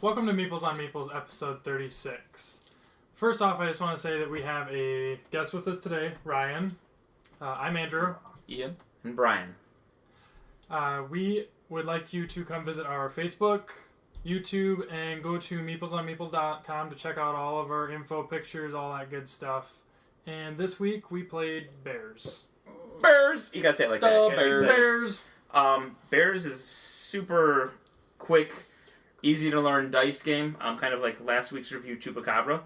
Welcome to Meeples on Meeples, episode 36. First off, I just want to say that we have a guest with us today, Ryan. I'm Andrew. Ian. And Brian. We would like you to come visit our Facebook, YouTube, and go to meeplesonmeeples.com to check out all of our info, pictures, all that good stuff. And this week, we played Bears. Bears! You gotta say it like that. Bears! Bears is super quick, easy to learn dice game. Kind of like last week's review, Chupacabra.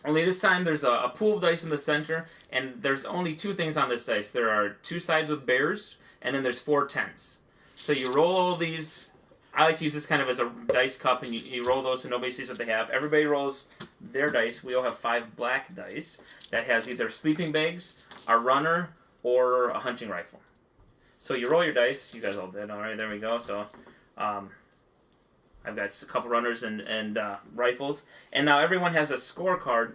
Only this time there's a pool of dice in the center, and there's only two things on this dice. There are two sides with bears, and then there's 4 tents. So you roll all these. I like to use this kind of as a dice cup, and you roll those so nobody sees what they have. Everybody rolls their dice. We all have 5 black dice that has either sleeping bags, a runner, or a hunting rifle. So you roll your dice. You guys all did. All right, there we go. So I've got a couple runners and rifles. And now everyone has a scorecard.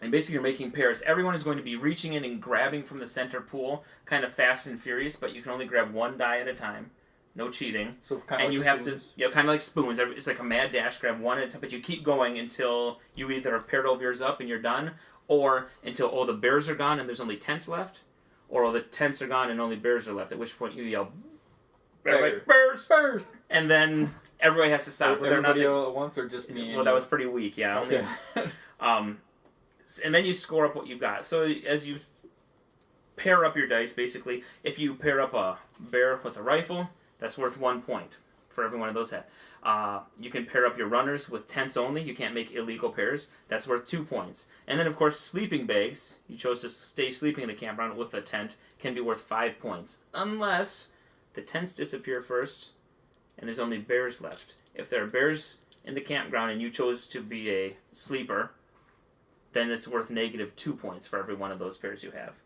And basically you're making pairs. Everyone is going to be reaching in and grabbing from the center pool, kind of fast and furious, but you can only grab 1 die at a time. No cheating. So kind of and like you have spoons. to, kind of like spoons. It's like a mad dash. Grab 1 at a time, but you keep going until you either have paired all of yours up and you're done, or until all the bears are gone and there's only tents left, or all the tents are gone and only bears are left. At which point you yell, "Bears! Bears!" And then everybody has to stop. Everybody all at once, or just me? Well, that was pretty weak. Yeah. Okay. And then you score up what you've got. So as you pair up your dice, basically, if you pair up a bear with a rifle, that's worth 1 point for every one of those. You can pair up your runners with tents only. You can't make illegal pairs. That's worth 2 points. And then, of course, sleeping bags. You chose to stay sleeping in the campground with a tent. Can be worth 5 points. Unless the tents disappear first and there's only bears left. If there are bears in the campground and you chose to be a sleeper, then it's worth negative 2 points for every one of those pairs you have.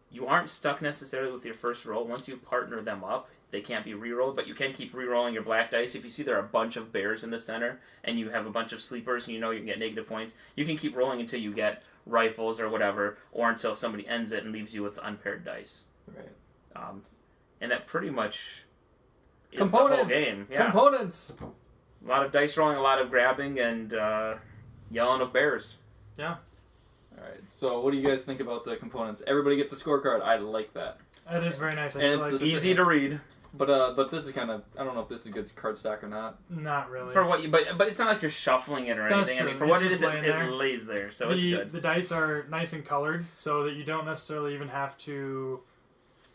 You aren't stuck necessarily with your first roll. Once you partner them up, they can't be re-rolled, but you can keep re-rolling your black dice. If you see there are a bunch of bears in the center and you have a bunch of sleepers and you know you can get negative points, you can keep rolling until you get rifles or whatever, or until somebody ends it and leaves you with unpaired dice. Right. And that pretty much is Components! the whole game. Yeah. Components! A lot of dice rolling, a lot of grabbing, and yelling of bears. Yeah. Alright, so what do you guys think about the components? Everybody gets a scorecard. I like that. That is very nice. I And feel it's like Easy to read. But this is kind of, I don't know if this is a good cardstock or not. Not really. For what you, but it's not like you're shuffling it or That's anything. true. I mean, for It's what it just is, laying it there. lays there, so it's good. The dice are nice and colored, so that you don't necessarily even have to.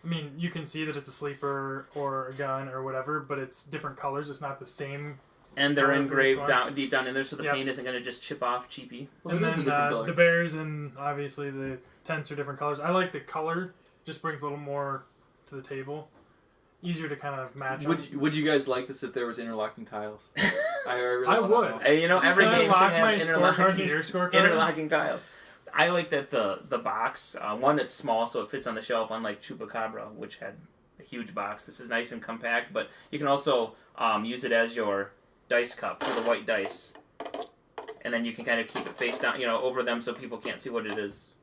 I mean, you can see that it's a sleeper or a gun or whatever, but it's different colors. It's not the same. And they're color for each engraved one. deep down in there, so the Yep. paint isn't going to just chip off cheapy. Well, And it is a then different color. the bears and obviously the tents are different colors. I like the color; just brings a little more to the table. Easier to kind of match. Would you guys like this if there was interlocking tiles? I really I wanna would. know. And, every Can I game should lock my have scorecard to your scorecard? interlocking tiles. I like that the box, one that's small so it fits on the shelf, unlike Chupacabra, which had a huge box. This is nice and compact, but you can also use it as your dice cup for the white dice. And then you can kind of keep it face down, over them so people can't see what it is.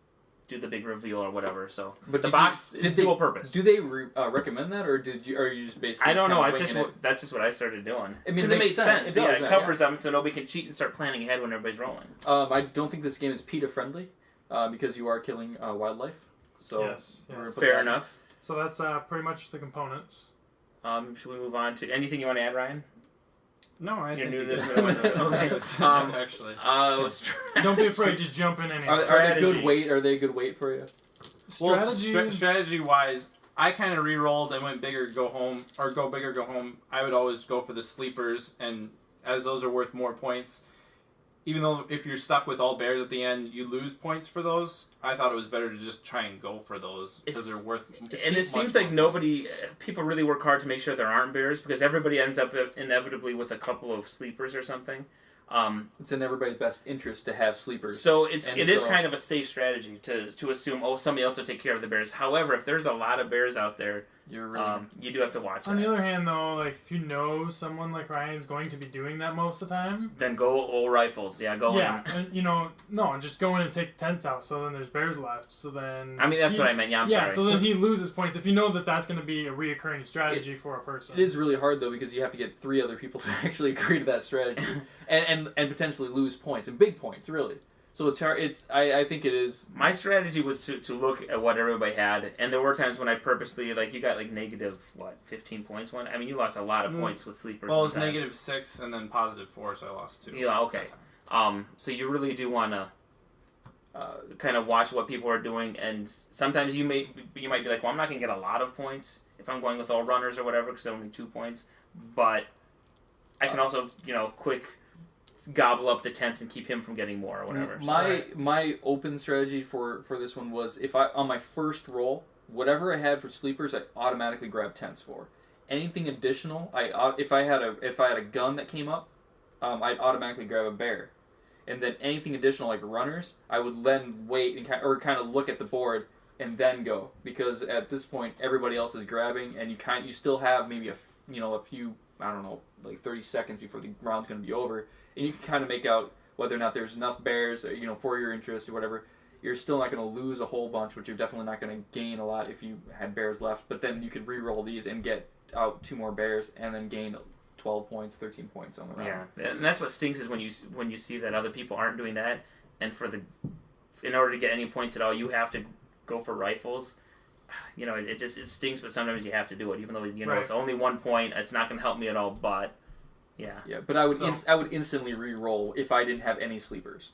Do the big reveal or whatever. So But the box is dual purpose. Do they recommend that, or are you just basically? I don't know. kind of That's winging that's just what I started doing. I mean, Because it it makes makes sense. sense. It does, It yeah, covers them so nobody can cheat and start planning ahead when everybody's rolling. I don't think this game is PETA friendly, because you are killing wildlife. So Yes, we're gonna yes. put Fair that- enough. So that's pretty much the components. Should we move on to anything you want to add, Ryan? No, I You're think new you to this. did. Okay. Actually. Don't be afraid. Just jump in anyway. Are they Strategy. good weight? Are they a good weight for you? Strategy. Strategy-wise, I kind of re-rolled and went bigger, go home, or go bigger, go home. I would always go for the sleepers, and as those are worth more points, even though if you're stuck with all bears at the end, you lose points for those. I thought it was better to just try and go for those because they're worth. And it seems like people really work hard to make sure there aren't bears because everybody ends up inevitably with a couple of sleepers or something. It's in everybody's best interest to have sleepers. So it is so- kind of a safe strategy to assume, somebody else will take care of the bears. However, if there's a lot of bears out there, You're really you do have to watch On that. the other hand, though, like if you know someone like Ryan's going to be doing that most of the time, Then go all rifles. Yeah, go yeah, in. and, no, just go in and take the tents out. So then there's bears left. So then I mean, that's what I meant. Yeah, I'm yeah, sorry. so then he loses points if you know that that's going to be a reoccurring strategy for a person. It is really hard though because you have to get 3 other people to actually agree to that strategy, and potentially lose points and big points really. So it's hard. I think it is. My strategy was to look at what everybody had, and there were times when I purposely, like, you got, like, negative, 15 points one? I mean, you lost a lot of points with sleepers. Well, it was one time. -6 and then +4, so I lost 2. Yeah, okay. So you really do want to kind of watch what people are doing, and sometimes you might be like, well, I'm not going to get a lot of points if I'm going with all runners or whatever, because only 2 points, but I can also, quick gobble up the tents and keep him from getting more or whatever. My open strategy for this one was if I on my first roll, whatever I had for sleepers, I automatically grab tents for. Anything additional, if I had a gun that came up, I'd automatically grab a bear, and then anything additional like runners, I would then wait and kind of look at the board and then go, because at this point everybody else is grabbing and you still have maybe a few, I don't know, like 30 seconds before the round's going to be over, and you can kind of make out whether or not there's enough bears, for your interest or whatever. You're still not going to lose a whole bunch, but you're definitely not going to gain a lot if you had bears left. But then you could re-roll these and get out 2 more bears and then gain 12 points, 13 points on the round. Yeah, and that's what stinks is when you see that other people aren't doing that, and in order to get any points at all, you have to go for rifles. It stinks, but sometimes you have to do it, even though it's only 1 point. It's not going to help me at all, but yeah. Yeah, but I would instantly re-roll if I didn't have any sleepers.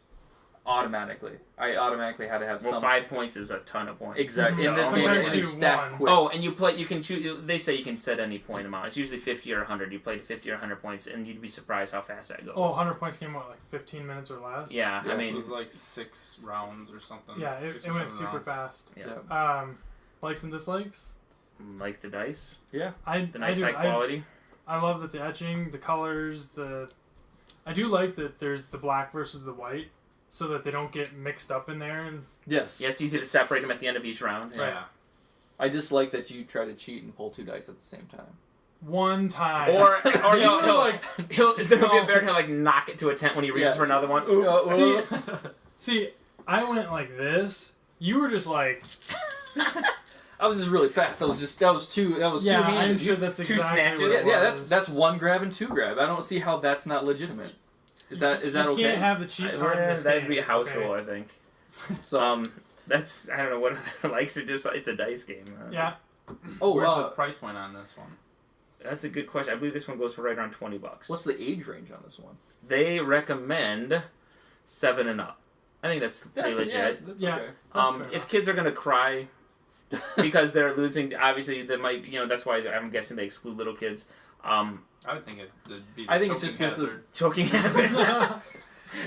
Automatically, I automatically had to have some. Well, 5 points is a ton of points. Exactly. In this So game, compared it to is stacked one. quick. Oh, and you can choose. They say you can set any point amount. It's usually 50 or 100. You play to 50 or 100 points, and you'd be surprised how fast that goes. 100 points came what, like 15 minutes or less? Yeah, Yeah, I It mean, was like 6 rounds or something. Yeah, it 6 or went 7 super rounds. fast. yeah. Likes and dislikes? Like the dice, Yeah. the nice high quality. I love that the etching, the colors, I do like that there's the black versus the white, so that they don't get mixed up in there. And Yes. Yeah, it's easy to separate them at the end of each round. Right. Yeah. I just like that you try to cheat and pull 2 dice at the same time. one time. Or You he'll, were he'll, like- he'll there'll be a bear to like knock it to a tent when he reaches Yeah. for another one. Oops. See, I went like this. You were just like, I was just really fast. That was two yeah, I'm handed. sure that's Two exactly snatches. what it Yeah, was. that's 1 grab and 2 grab. I don't see how that's not legitimate. Is that You okay? can't have the cheat card in this That'd game, be a house okay? rule, I think. So That's I don't know what other likes are just. It's a dice game. Yeah. Where's the wow. price point on this one? That's a good question. I believe this one goes for right around $20. What's the age range on this one? They recommend 7 and up. I think that's pretty legit. That's Yeah. okay. That's fair If enough. kids are gonna cry because they're losing, obviously they might. That's why I'm guessing they exclude little kids. I would think it'd be the I think it's choking just because of- hazard. Choking hazard.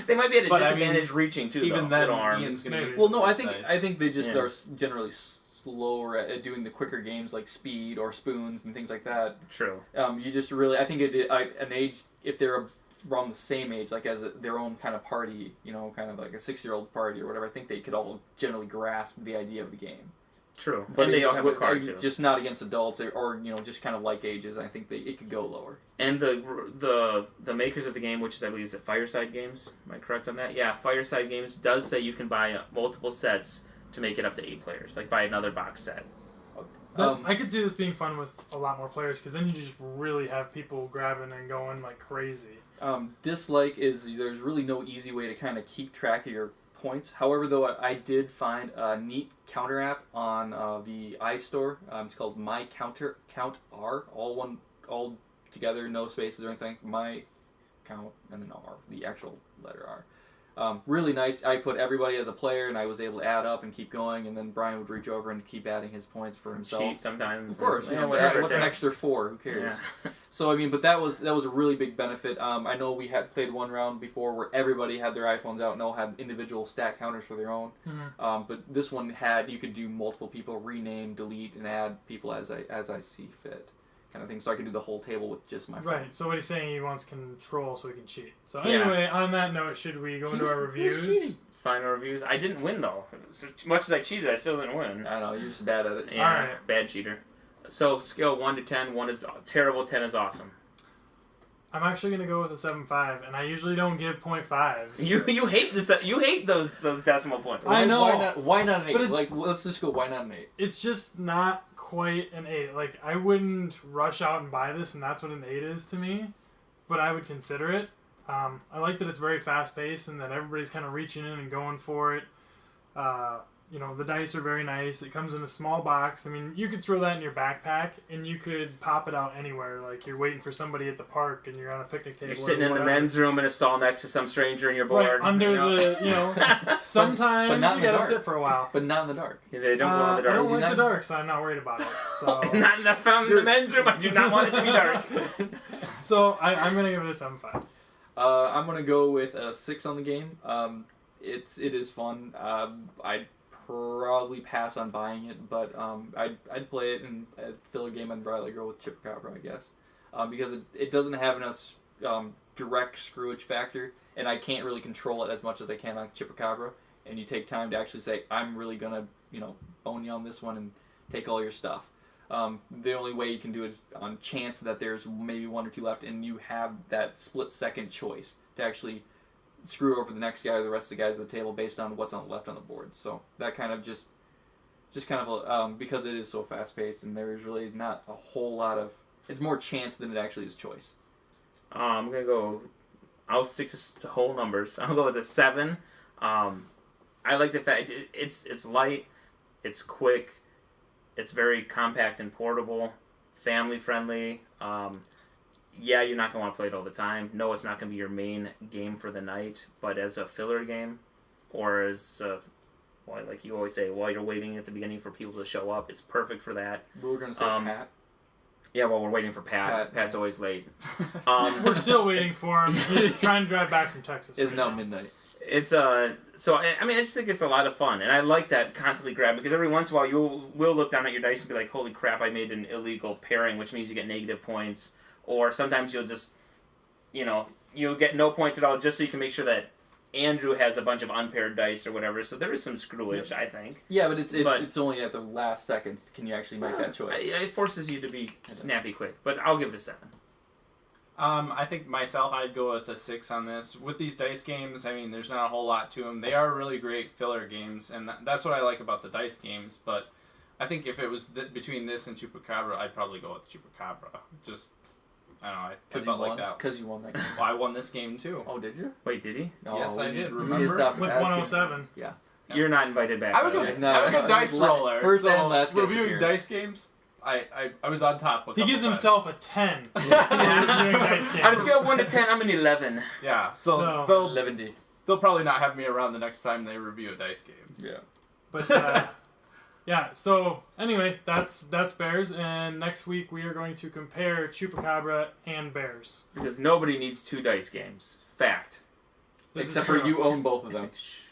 They might be at a But I mean, disadvantage reaching too. Even though, then, little arms. Ian's gonna Maybe. get Well, some no, I of think those dice. they just Yeah. are generally slower at doing the quicker games like speed or spoons and things like that. True. You just really, I think an age, if they're around the same age, like as their own kind of party, kind of like a 6-year-old party or whatever, I think they could all generally grasp the idea of the game. True. But And they all have a card too. just not against adults or just kind of like ages. I think it could go lower. And the makers of the game, which is I believe is it Fireside Games. Am I correct on that? Yeah, Fireside Games does say you can buy multiple sets to make it up to 8 players. Like buy another box set. I could see this being fun with a lot more players because then you just really have people grabbing and going like crazy. Dislike is there's really no easy way to kind of keep track of your points. However, though, I did find a neat counter app on the iStore. It's called My Count R, all together, no spaces or anything. My Count and then R, the actual letter R. Really nice. I put everybody as a player, and I was able to add up and keep going. And then Brian would reach over and keep adding his points for himself. Cheat sometimes. Of course, whatever. what's an extra 4? Who cares? Yeah. So I mean, but that was a really big benefit. I know we had played one round before where everybody had their iPhones out and all had individual stat counters for their own. Mm-hmm. But this one you could do multiple people, rename, delete, and add people as I see fit, kind of thing. So I could do the whole table with just my phone. Right. So what he's saying, he wants control so he can cheat. So Yeah. anyway, on that note, should we go into our Who's reviews? cheating? Final reviews. I didn't win though. So much as I cheated, I still didn't win. I know you're just bad at it. Yeah, Alright. bad cheater. So scale 1 to 10. 1 is terrible. 10 is awesome. I'm actually gonna go with a 7.5, and I usually don't give 0.5s. You hate this. You hate those decimal points. I know. Why not an 8? But it's- Like, let's just go. Why not an 8? It's just not quite an 8. Like, I wouldn't rush out and buy this, and that's what an 8 is to me. But I would consider it. I like that it's very fast paced and that everybody's kind of reaching in and going for it. The dice are very nice. It comes in a small box. I mean, you could throw that in your backpack and you could pop it out anywhere. Like you're waiting for somebody at the park and you're on a picnic table. You're sitting or in the whatever. men's room in a stall next to some stranger and you're bored. Right, under sometimes But not in you the gotta dark. sit for a while. But not in the dark. Yeah, they don't go in the dark. I don't Do like not- the dark, so I'm not worried about it. So, Not in the men's room. I do not want it to be dark. so I'm gonna give it a 7.5. I'm gonna go with a 6 on the game. It is fun. I'd probably pass on buying it, but I'd play it in a filler game. I'd rather go with Chupacabra, I guess, because it doesn't have enough direct screwage factor, and I can't really control it as much as I can on Chupacabra. And you take time to actually say, I'm really gonna bone you on this one and take all your stuff. The only way you can do it is on chance that there's maybe 1 or 2 left, and you have that split-second choice to actually screw over the next guy or the rest of the guys at the table based on what's left on the board. So that kind of just kind of because it is so fast-paced and there's really not a whole lot of... It's more chance than it actually is choice. I'm going to go... I'll stick to whole numbers. I'll go with a 7. I like the fact it's light, it's quick, it's very compact and portable, family friendly. Yeah, you're not going to want to play it all the time. No, it's not going to be your main game for the night, but as a filler game, or as, like you always say, while you're waiting at the beginning for people to show up, it's perfect for that. We were going to say Pat. Yeah, well, we're waiting for Pat. Pat's always late. We're still waiting for him. He's trying to drive back from Texas. It's right now now. midnight. It's so I mean I just think it's a lot of fun, and I like that constantly grabbing, because every once in a while you will look down at your dice and be like, holy crap, I made an illegal pairing, which means you get negative points, or sometimes you'll just you'll get no points at all just so you can make sure that Andrew has a bunch of unpaired dice or whatever. So there is some screwage, I think. Yeah, but it's only at the last seconds can you actually make that choice. It forces you to be snappy quick, but I'll give it a 7. I think myself, I'd go with a 6 on this. With these dice games, I mean, there's not a whole lot to them. They are really great filler games, and that's what I like about the dice games. But I think if it was between this and Chupacabra, I'd probably go with Chupacabra. Just, I don't know, I felt like that. Because you won that game. Well, I won this game too. Oh, did you? Wait, did he? Yes, I did. We need to Remember? stop With asking. 107. Yeah. You're not invited back. I'm a by the good, way. No, I'm a good dice roller. first so and last guest reviewing appearance. dice games, I was on top with He gives couple himself a bets. 10. Reviewing dice games. On a scale of 1 to 10, I'm an 11. Yeah, So- so they'll 11D. they'll probably not have me around the next time they review a dice game. Yeah. But yeah, so anyway, that's Bears, and next week we are going to compare Chupacabra and Bears. Because nobody needs 2 dice games. Fact. This Except is for true. you own both of them. Shh.